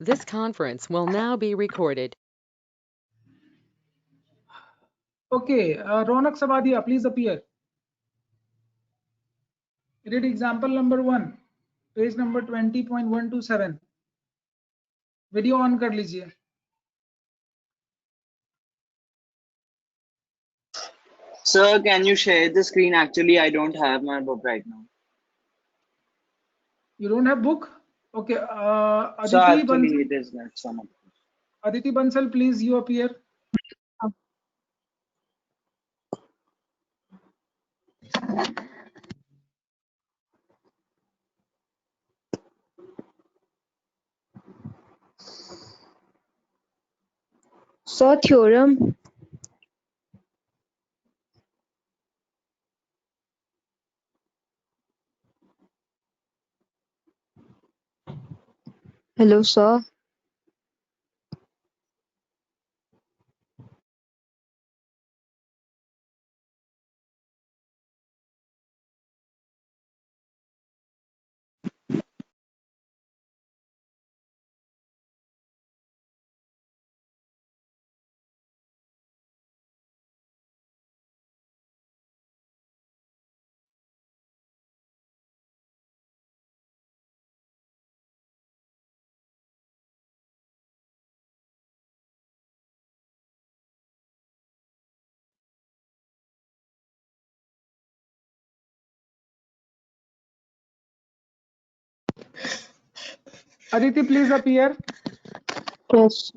This conference will now be recorded. Okay, Ronak Sabadia, please appear. Read example number 1, page number 20.127. Video on कर लीजिए. Sir, can you share the screen? Actually, I don't have my book right now. You don't have book? Okay. So Aditi actually, Bansal, it is not some of it. Aditi Bansal, please you appear. So theorem. Hello, sir. Aditi, please appear. Yes.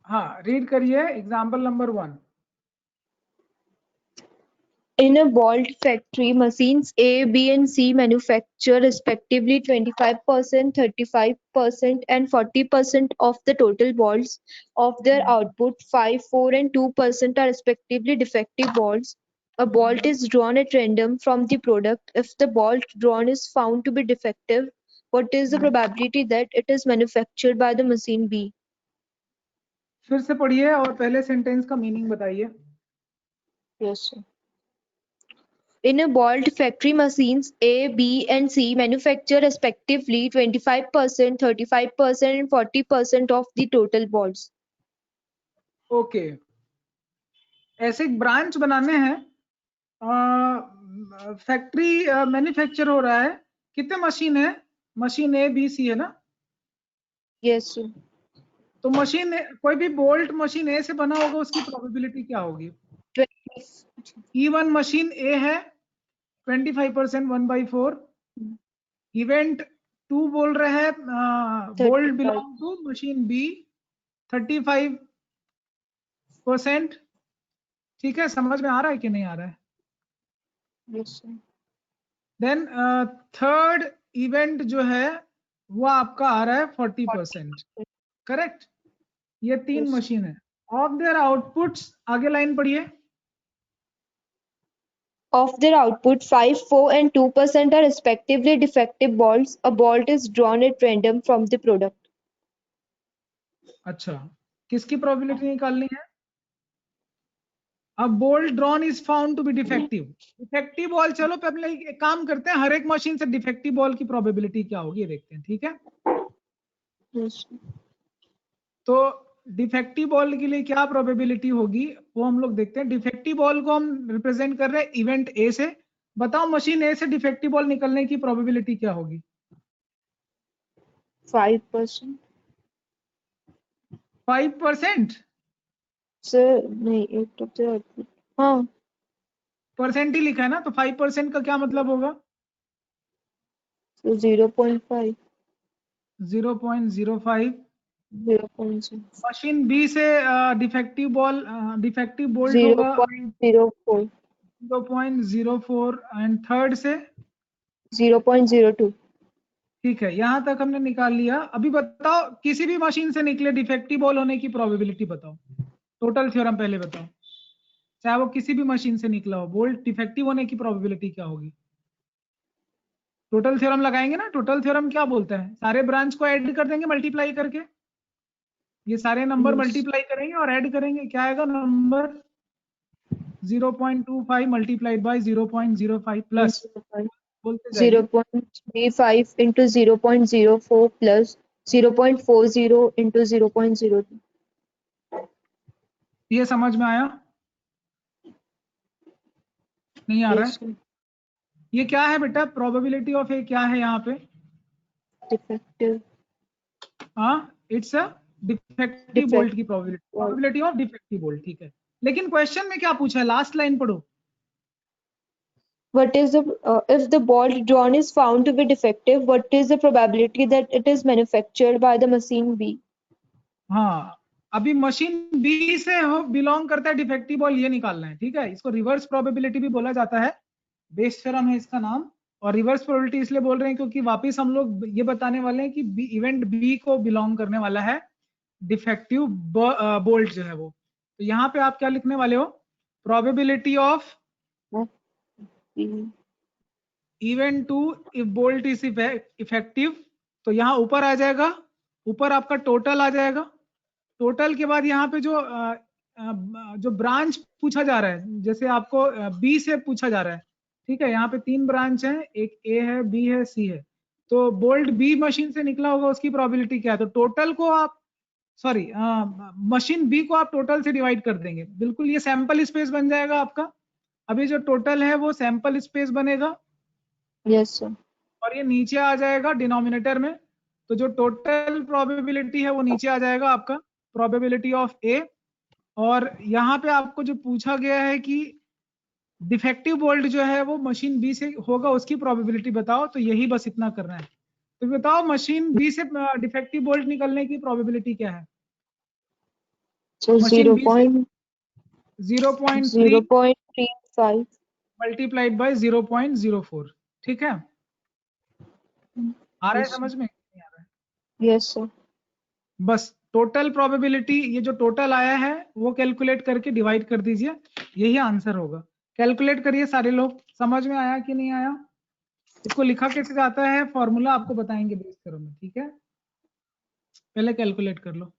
हाँ, read करिए example number 1. In a Bolt factory, machines A, B, and C manufacture respectively 25%, 35%, and 40% of the total bolts. Of their output, 5, 4, and 2% are respectively defective bolts. A bolt is drawn at random from the product. If the bolt drawn is found to be defective, what is the probability that it is manufactured by the machine B? फिर से पढ़िए और पहले sentence का meaning बताइए. Yes, sir. In a Bolt factory, machines A, B, and C manufacture respectively 25%, 35%, and 40% of the total bolts. Okay, ऐसे एक branch बनाने हैं. फैक्ट्री मैन्युफैक्चर हो रहा है. कितने मशीन है? मशीन ए बी सी है ना. Yes, sir. तो मशीन कोई भी बोल्ट मशीन ए से बना होगा, उसकी प्रोबेबिलिटी क्या होगी? 20. E1 मशीन ए है 25%, 1/4. इवेंट 2 बोल रहे हैं bolt 35. Belong to machine B 35%. ठीक है, समझ में आ रहा है कि नहीं आ रहा है? Yes, sir. Then third event जो है वो आपका आ रहा है 40%. करेक्ट. ये 3 Yes. मशीन है. ऑफ देयर आउटपुट्स, आगे लाइन पढ़िए. Of their output, 5, 4, and 2% are respectively defective bolts. A bolt is drawn at random from the product. अच्छा, किसकी प्रोबेबिलिटी निकालनी है? अब bolt drawn is found to be defective. Defective ball, चलो पहले एक काम करते हैं, हर एक मशीन से डिफेक्टिव बॉल की प्रोबेबिलिटी क्या होगी देखते हैं. ठीक है, Yes. तो डिफेक्टिव बॉल के लिए क्या प्रोबेबिलिटी होगी वो हम लोग देखते हैं. डिफेक्टिव बॉल को हम रिप्रेजेंट कर रहे हैं इवेंट ए से. बताओ मशीन ए से डिफेक्टिव बॉल निकलने की प्रोबेबिलिटी क्या होगी? 5%. 5%. Sir, नहीं, 8 of their output. हाँ. परसेंट ही लिखा है ना, तो 5% का क्या मतलब होगा? So 0.5. 0.05. 0.6. मशीन बी से डिफेक्टिव बोल्ट होगा 0.04. 0.04 एंड थर्ड से 0.02. ठीक है, यहां तक हमने निकाल लिया. अभी बताओ किसी भी मशीन से निकले डिफेक्टिव बॉल होने की प्रोबेबिलिटी बताओ. टोटल थ्योरम पहले बताओ, चाहे वो किसी भी मशीन से निकला हो, बोल्ट डिफेक्टिव होने की प्रोबेबिलिटी क्या होगी? टोटल थ्योरम लगाएंगे ना. टोटल थ्योरम क्या बोलता है? सारे ब्रांच को ऐड कर देंगे मल्टीप्लाई करके. ये सारे नंबर Yes. मल्टीप्लाई करेंगे और ऐड करेंगे. क्या आएगा नंबर? 0.25 मल्टीप्लाइड बाय 0.05 प्लस बोलते जाइए। 0.35 into 0.04 plus 0.40 into 0.02. ये समझ में आया? नहीं आ रहा Yes, है? sir. ये क्या है बेटा? प्रोबेबिलिटी ऑफ ए क्या है यहाँ पे? Defective. हाँ, इट्स अ डिफेक्टिव बोल्ट की प्रोबेबिलिटी ऑफ डिफेक्टिव बोल्ट, ठीक है। लेकिन क्वेश्चन में क्या पूछा है? लास्ट लाइन पढ़ो। What is the if the bolt drawn is found to be defective, what is the probability that it is manufactured by the machine B? हाँ, अभी मशीन बी से हो बिलोंग करता है डिफेक्टिव बॉल, ये निकालना है, ठीक है। इसको रिवर्स प्रोबेबिलिटी भी बोला जाता है, बेस थ्योरम है इसका नाम। और रिवर्स प्रोबेबिलिटी इसलिए बोल रहे हैं क्योंकि वापस हम लोग ये बताने वाले हैं कि इवेंट बी को बिलोंग करने वाला है डिफेक्टिव बोल्ट जो है वो। तो यहाँ पे आप क्या लिखने वाले हो? Probability of event two if bolt is effective. तो यहाँ ऊपर आ जाएगा, ऊपर आपका टोटल आ जाएगा। टोटल के बाद यहाँ पे जो ब्रांच पूछा जा रहा है, जैसे आपको बी से पूछा जा रहा है, ठीक है। यहाँ पे 3 ब्रांच है, एक ए है, बी है, सी है। तो बोल्ट बी मशीन से निकला होगा, उसकी प्रोबेबिलिटी क्या है? तो टोटल को आप मशीन बी को आप टोटल से डिवाइड कर देंगे, बिल्कुल ये सैंपल स्पेस बन जाएगा आपका। अभी जो टोटल है वो सैंपल स्पेस बनेगा। Yes, sir. और ये नीचे आ जाएगा डिनोमिनेटर में। तो जो टोटल प्रोबेबिलिटी है वो नीचे आ जाएगा आपका, प्रोबेबिलिटी ऑफ ए। और यहाँ पे आपको जो पूछा गया है कि डिफेक्टिव बोल्ट जो है वो मशीन बी से होगा, उसकी प्रोबेबिलिटी बताओ। तो यही बस इतना करना है। तो बताओ मशीन बी से डिफेक्टिव बोल्ट निकलने की प्रोबेबिलिटी क्या है? So मशीन बी से 0.3 0.35. मल्टीप्लाइड बाय 0.04, ठीक है। आ रहा है Yes, sir. समझ में? नहीं आ रहा है? Yes, sir. बस टोटल प्रोबेबिलिटी, ये जो टोटल आया है वो कैलकुलेट करके डिवाइड कर दीजिए, यही आंसर होगा। कैलकुलेट करिए सारे लोग। समझ में आया कि नहीं आया? इसको लिखा कैसे जाता है, फॉर्मूला आपको बताएंगे बेस करो में, ठीक है। पहले कैलकुलेट कर लो।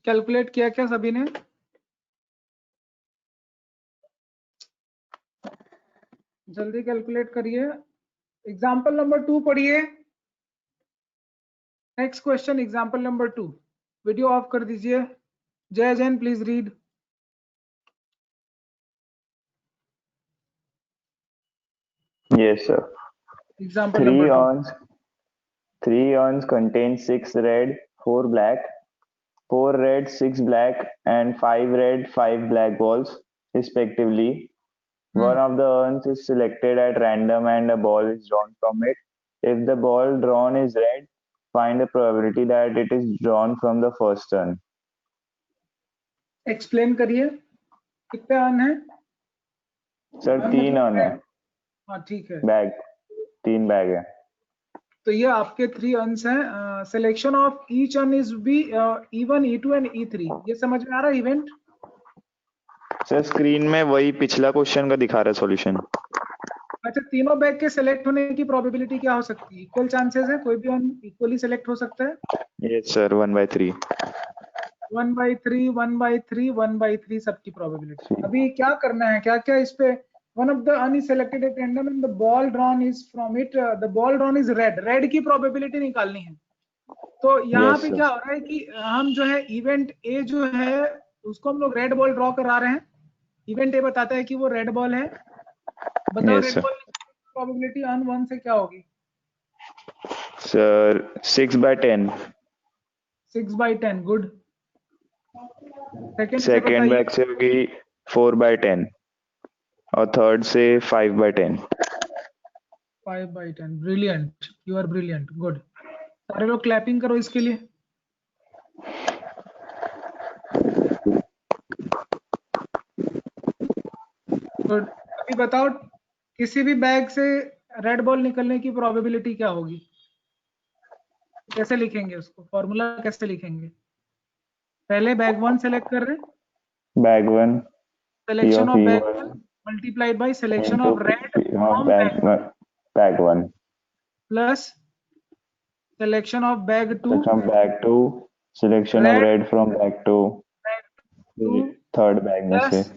कैलकुलेट किया क्या सभी ने? जल्दी कैलकुलेट करिए। एग्जाम्पल नंबर 2 पढ़िए। Next question example number 2। Video of कर दीजिए। जय Jain please read. Yes, sir. Example Three number 2। urns, three urns contain 6 red, 4 black, 4 red, 6 black, and 5 red, 5 black balls, respectively. One of the urns is selected at random and a ball is drawn from it. If the ball drawn is red, find the probability that it is drawn from the first urn. Explain करिए, कितने earn है? Sir 3 earn है, हाँ ठीक है। Bag 3 bag है। तो ये आपके 3 अर्न्स हैं। Selection of each urn is be E1, E2 and E3। ये समझ में आ रहा है इवेंट? सर स्क्रीन में वही पिछला क्वेश्चन का दिखा रहा है सॉल्यूशन। अच्छा, तीनों बैग के सिलेक्ट होने की प्रोबेबिलिटी क्या हो सकती है? इक्वल चांसेस है, कोई भी अर्न इक्वली सिलेक्ट हो सकता है। Yes sir, 1/3। 1/3 1/3 1/3 सबकी प्रोबेबिलिटी। Three. अभी क्या करना है, क्या क्या इस पे, one of the unselected random and the ball drawn is from it, the ball drawn is red, red की प्रोबेबिलिटी निकालनी है। तो यहाँ Yes, पे sir. क्या हो रहा है कि हम जो है इवेंट ए जो है उसको हम लोग रेड बॉल ड्रॉ करा रहे हैं। इवेंट ए बताता है कि वो रेड बॉल है। बताओ Yes, red sir. Ball probability अन 1 से क्या होगी? Sir, 6/10. 6/10, गुड। सेकंड से सेकेंड बताइए। बैग से होगी 4/10 और थर्ड से 5/10. 5/10, brilliant, you are brilliant, good. सारे लोग क्लैपिंग करो इसके लिए। गुड। अभी बताओ किसी भी बैग से रेड बॉल निकलने की प्रोबेबिलिटी क्या होगी? कैसे लिखेंगे उसको, फॉर्मूला कैसे लिखेंगे? पहले बैग 1 सेलेक्ट कर रहे हैं, Bag 1, P selection of of bag 1 E1 multiplied by selection into of red P of from bag bag 1 plus selection of bag 2 from bag 2, selection of red red from bag 2, to third bag में से plus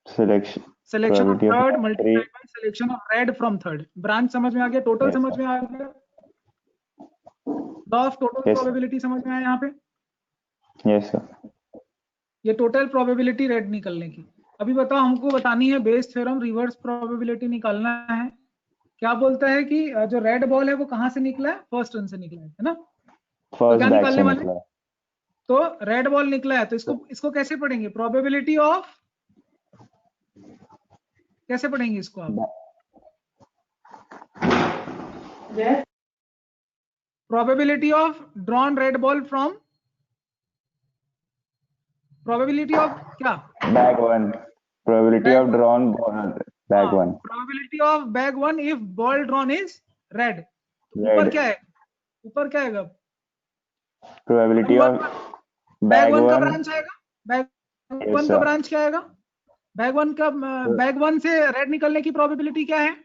selection selection of probability of third bag 3. Multiplied by selection of red from third. Branch समझ में आ गया, total Yes, समझ sir. में आ गया, law of total Yes, sir. Probability समझ में आया यहाँ पे। Yes, sir. ये टोटल प्रोबेबिलिटी रेड निकलने की। अभी बताओ हमको बतानी है बेस थ्योरम, रिवर्स प्रोबेबिलिटी निकालना है। क्या बोलता है कि जो रेड बॉल है वो कहाँ से निकला है? फर्स्ट रन से निकला है ना? तो First क्या bag निकालने से वाले? निकला है. तो रेड बॉल निकला है, तो इसको कैसे पढ़ेंगे? प्रोबेबिलिटी ऑफ, कैसे पढ़ेंगे इसको आप? Probability of drawn red ball from, probability of क्या? Bag 1. Probability Bag of one. drawn ball. Bag 1. Probability of bag 1 if ball drawn is red. ऊपर Red. क्या है? ऊपर क्या आएगा? Probability of बैग bag 1 का 1. ब्रांच आएगा। बैग Yes, 1 का sir. ब्रांच क्या आएगा? बैग 1 से रेड निकलने की प्रोबेबिलिटी क्या है?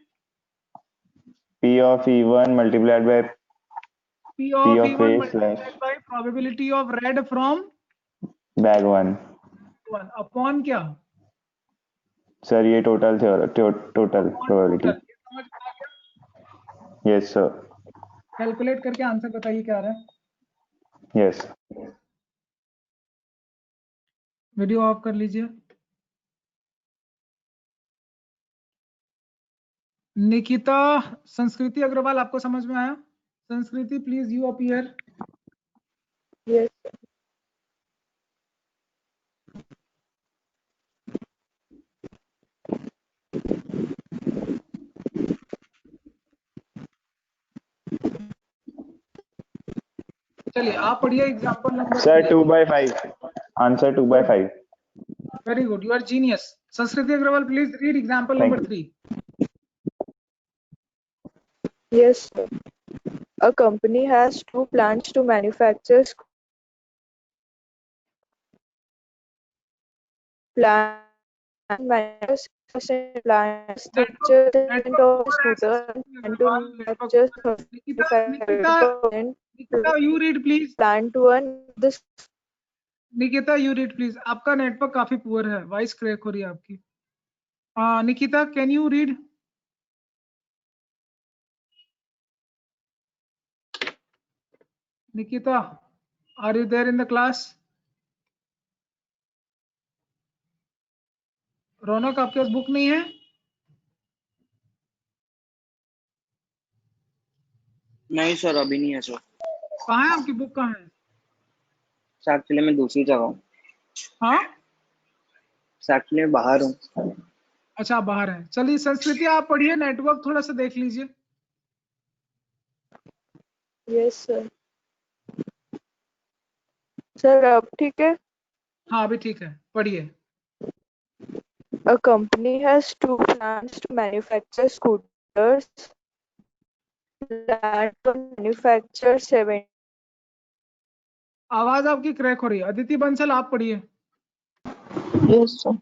P of E1 multiplied by P P of of E1 A multiplied slash by probability of red from bag 1. 1 upon क्या? सर ये टोटल टोटल प्रोबेबिलिटी. टोटल। समझ में आ गया? Yes sir. कैलकुलेट करके आंसर बताइए क्या आ रहा है। यस. वीडियो ऑफ कर लीजिए। निकिता, संस्कृति अग्रवाल आपको समझ में आया? संस्कृति प्लीज यू अपीयर। Yes. चलिए आप पढ़िए example number sir 2/5. Answer 2/5. Very good, you are genius. Sanskriti Agarwal please read example Thank number 3। Yes, sir. A company has two plants to manufacture plant structure of scooter and to manufacture 35% Nikita you read please. plant one this Nikita you read please. आपका network काफी poor है, voice crack हो रही है आपकी। Nikita can you read? Nikita are you there in the class? Raunak आपके पास book नहीं है? नहीं सर अभी नहीं है सर। कहाँ है आपकी बुक, कहाँ है? एक्चुअली मैं दूसरी जगह हूँ। हाँ एक्चुअली मैं बाहर हूँ। अच्छा आप बाहर हैं। चलिए संस्कृति आप पढ़िए, नेटवर्क थोड़ा सा देख लीजिए। yes sir sir अब ठीक है हाँ अभी ठीक है, पढ़िए। a company has two plants to manufacture scooters plant to manufacture 7 आवाज आपकी क्रैक हो रही है। अदिति बंसल आप पढ़िए। yes sir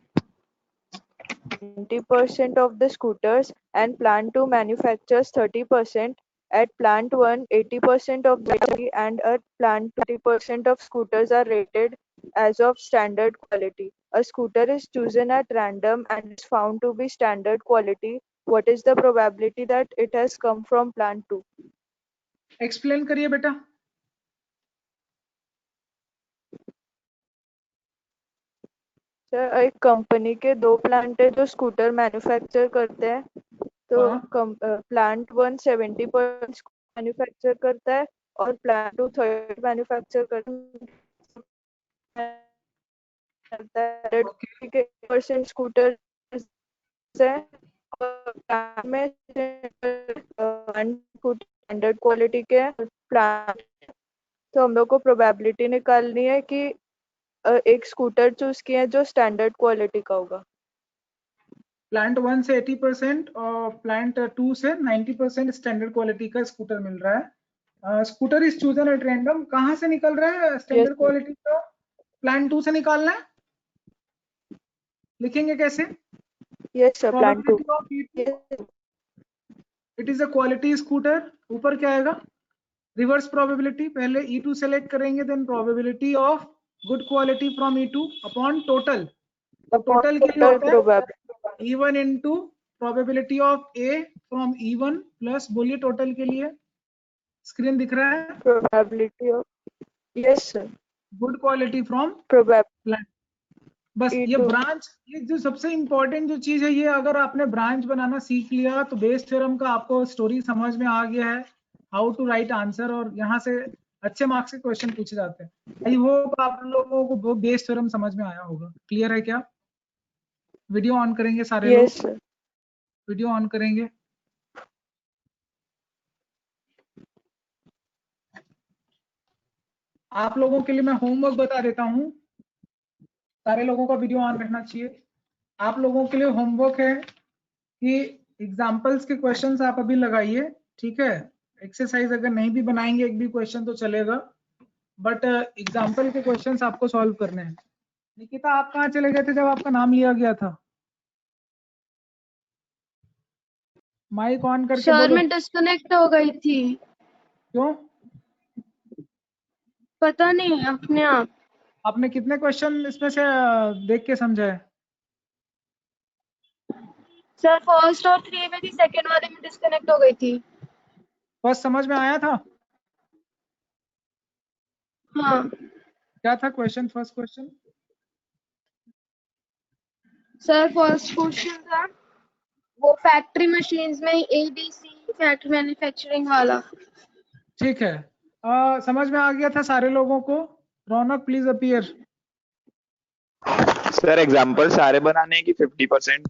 20% of the scooters and plan to manufacture 30% At plant 1, 80% of the and at plant 20% of scooters are rated as of standard quality. A scooter is chosen at random and is found to be standard quality. What is the probability that it has come from plant 2? Explain करिए बेटा. Sir, एक company के 2 plant है जो scooter manufacture करते हैं. तो plant 1 70% manufacture करता है और प्लांट 2 30% मैन्युफैक्चर करता है. 100% स्कूटर है और प्लांट में स्टैंडर्ड क्वालिटी के प्लांट. तो हम लोग को प्रोबेबिलिटी निकालनी है कि एक स्कूटर चूज किया जो स्टैंडर्ड क्वालिटी का होगा. प्लांट 1 से 80% और प्लांट 2 से 90% स्टैंडर्ड क्वालिटी का स्कूटर मिल रहा है. Scooter is chosen at random. कहाँ से निकल रहा है स्टैंडर्ड क्वालिटी का? प्लांट 2 से निकालना है. लिखेंगे कैसे? Yes sir, plant 2. It is a quality scooter. ऊपर क्या आएगा? Reverse probability. पहले E2 सेलेक्ट करेंगे, then probability of good quality from E2 upon total. Total के लिए होता है E1 into probability of A from E1 plus, बोलिए टोटल के लिए. स्क्रीन दिख रहा है? Probability of, yes sir, good quality from probability. बस ये ब्रांच, ये जो सबसे इंपॉर्टेंट जो चीज है, ये अगर आपने ब्रांच बनाना सीख लिया तो बेस थ्योरम का आपको स्टोरी समझ में आ गया है, हाउ टू राइट आंसर, और यहाँ से अच्छे मार्क्स के क्वेश्चन पूछे जाते हैं. आई होप आप लोगों को वो बेस थ्योरम समझ में आया होगा. क्लियर है क्या? वीडियो ऑन करेंगे सारे लोग. Yes sir. वीडियो ऑन करेंगे. आप लोगों के लिए मैं होमवर्क बता देता हूं. सारे लोगों का वीडियो ऑन रहना चाहिए. आप लोगों के लिए होमवर्क है कि एग्जांपल्स के क्वेश्चंस आप अभी लगाइए, ठीक है? एक्सरसाइज अगर नहीं भी बनाएंगे एक भी क्वेश्चन तो चलेगा, बट एग्जांपल के क्वेश्चंस आपको सॉल्व करने हैं. निकिता, आप कहाँ चले गए थे जब आपका नाम लिया गया था? माइक ऑन करके सर बोलो. मैं डिस्कनेक्ट हो गई थी. क्यों? पता नहीं, अपने आप. आपने कितने क्वेश्चन इसमें से देख के समझा है? सर फर्स्ट और 3 में थी, सेकंड वाले में डिस्कनेक्ट हो गई थी. फर्स्ट समझ में आया था? हाँ क्या था question? First question sir, first question था वो फैक्ट्री मशीन्स में ABC फैक्ट्री मैन्युफैक्चरिंग वाला. ठीक है. समझ में आ गया था सारे लोगों को? रौनक प्लीज अपीयर. सर एग्जाम्पल सारे बनाने हैं कि 50%?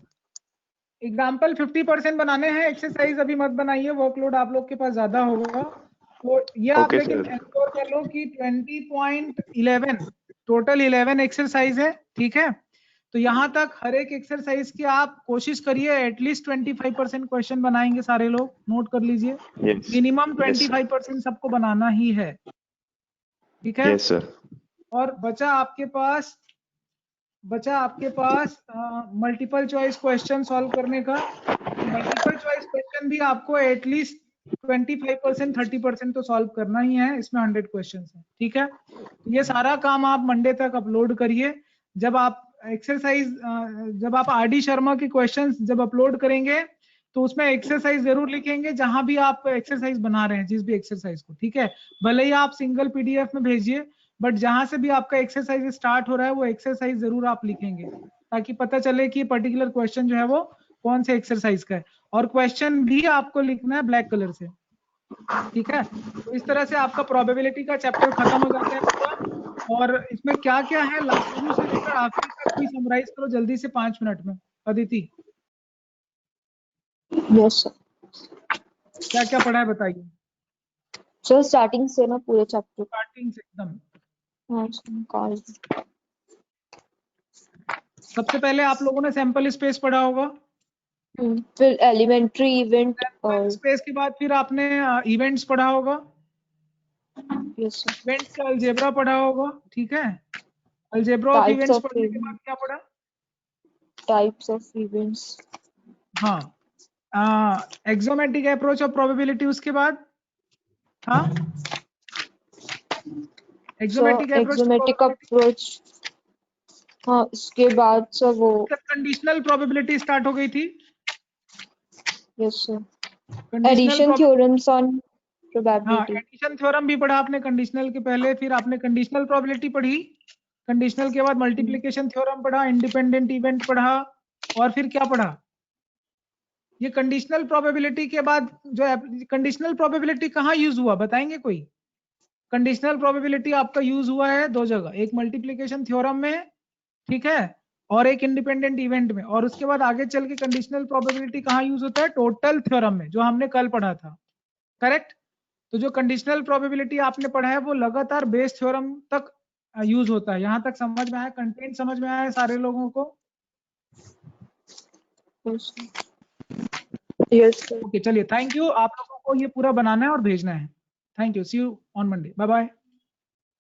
एग्जाम्पल 50% बनाने हैं. एक्सरसाइज अभी मत बनाइए, वर्कलोड आप लोग के पास ज्यादा होगा. तो ये आप Okay, लेकिन sir. एंश्योर कर लो कि 20.11 टोटल 11 एक्सरसाइज है, ठीक है? तो यहाँ तक हर एक एक्सरसाइज की आप कोशिश करिए एटलीस्ट 25% क्वेश्चन बनाएंगे सारे लोग. नोट कर लीजिए, Yes. Minimum Yes, sir. 25% सबको बनाना ही है, ठीक है? Yes, sir. और बचा आपके पास मल्टीपल चॉइस क्वेश्चन सॉल्व करने का. मल्टीपल चॉइस क्वेश्चन भी आपको एटलीस्ट 25% 30% तो सॉल्व करना ही है. इसमें 100 क्वेश्चंस हैं, ठीक है? ये सारा काम आप मंडे तक अपलोड करिए. जब आप जब आप RD शर्मा के क्वेश्चंस जब अपलोड करेंगे तो उसमें एक्सरसाइज जरूर लिखेंगे जहां भी आप एक्सरसाइज बना रहे हैं, जिस भी एक्सरसाइज को, ठीक है? भले ही आप सिंगल PDF में भेजिए, बट जहां से भी आपका एक्सरसाइज स्टार्ट हो रहा है वो एक्सरसाइज जरूर आप लिखेंगे, ताकि पता चले कि पर्टिकुलर क्वेश्चन जो है वो कौन से एक्सरसाइज का है. और क्वेश्चन भी आपको लिखना है ब्लैक कलर से, ठीक है? तो इस तरह से आपका प्रोबेबिलिटी का चैप्टर खत्म हो जाता है पूरा. और इसमें क्या क्या है शुरू से लेकर आखिर तक भी समराइज करो जल्दी से 5 मिनट में. Aditi, yes sir. क्या क्या पढ़ा है बताइए. सर स्टार्टिंग से ना पूरे चैप्टर. स्टार्टिंग से एकदम. हाँ सर. सबसे पहले आप लोगों ने सैंपल स्पेस पढ़ा होगा. फिर एलिमेंट्री इवेंट और स्पेस के बाद फिर आपने इवेंट्स पढ़ा होगा. Yes sir. इवेंट्स का अलजेब्रा पढ़ा होगा, ठीक है? Algebra of Types events of पढ़ने के बाद क्या पढ़ा? Types of events. हाँ, एक्सोमेट्रिक अप्रोच ऑफ प्रोबेबिलिटी. उसके बाद हाँ, एक्सोमेटिक एक्सोमेटिक अप्रोच, हाँ इसके बाद सर वो कंडीशनल प्रोबेबिलिटी स्टार्ट हो गई थी। Yes sir, conditional addition theorems on हाँ, प्रोबेबिलिटी। एडिशन थ्योरम भी पढ़ा आपने कंडीशनल के पहले, फिर आपने कंडीशनल प्रोबेबिलिटी पढ़ी, कंडीशनल के बाद मल्टीप्लिकेशन थ्योरम पढ़ा, इंडिपेंडेंट इवेंट पढ़ा, और फिर क्या पढ़ा? ये कंडीशनल प्रोबेबिलिटी के बाद जो कंडीशनल प्रोबेबिलिटी कहाँ यूज हुआ बताएंगे कोई? कंडीशनल प्रोबेबिलिटी आपका यूज हुआ है दो जगह, एक मल्टीप्लिकेशन थ्योरम में, ठीक है, और एक इंडिपेंडेंट इवेंट में। और उसके बाद आगे चल के कंडीशनल प्रोबेबिलिटी कहाँ यूज होता है? टोटल थ्योरम में, जो हमने कल पढ़ा था, करेक्ट। तो जो कंडीशनल प्रोबेबिलिटी आपने पढ़ा है वो लगातार बेस थ्योरम तक यूज होता है। यहाँ तक समझ में आया? कंटेंट समझ में आया है सारे लोगों को? Yes sir. ओके, चलिए, थैंक यू। आप लोगों को ये पूरा बनाना है और भेजना है। Thank you, see you on Monday, bye bye.